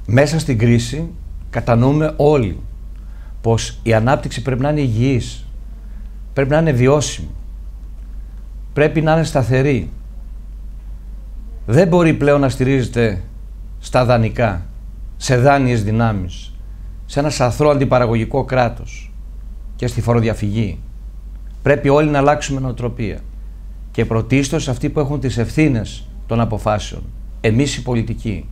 Μέσα στην κρίση κατανοούμε όλοι πως η ανάπτυξη πρέπει να είναι υγιής, πρέπει να είναι βιώσιμη, πρέπει να είναι σταθερή. Δεν μπορεί πλέον να στηρίζεται στα δανεικά, σε δάνειες δυνάμεις, σε ένα σαθρό αντιπαραγωγικό κράτος και στη φοροδιαφυγή. Πρέπει όλοι να αλλάξουμε νοοτροπία και πρωτίστως αυτοί που έχουν τις ευθύνες των αποφάσεων, εμείς οι πολιτικοί.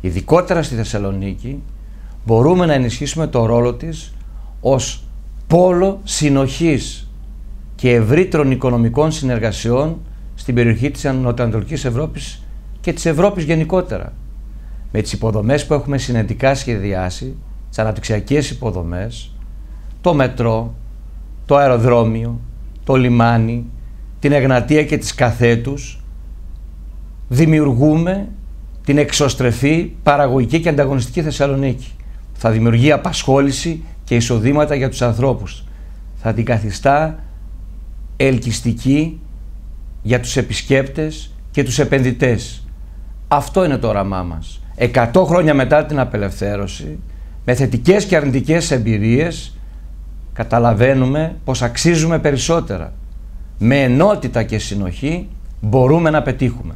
Ειδικότερα στη Θεσσαλονίκη μπορούμε να ενισχύσουμε το ρόλο της ως πόλο συνοχής και ευρύτερων οικονομικών συνεργασιών στην περιοχή της Νοτιοανατολικής Ευρώπης και της Ευρώπης γενικότερα. Με τις υποδομές που έχουμε συνετικά σχεδιάσει, τις αναπτυξιακές υποδομές, το μετρό, το αεροδρόμιο, το λιμάνι, την Εγνατία και τις Καθέτους, δημιουργούμε την εξωστρεφή, παραγωγική και ανταγωνιστική Θεσσαλονίκη. Θα δημιουργεί απασχόληση και εισοδήματα για τους ανθρώπους. Θα την καθιστά ελκυστική για τους επισκέπτες και τους επενδυτές. Αυτό είναι το όραμά μας. 100 χρόνια μετά την απελευθέρωση, με θετικές και αρνητικές εμπειρίες, καταλαβαίνουμε πως αξίζουμε περισσότερα. Με ενότητα και συνοχή μπορούμε να πετύχουμε.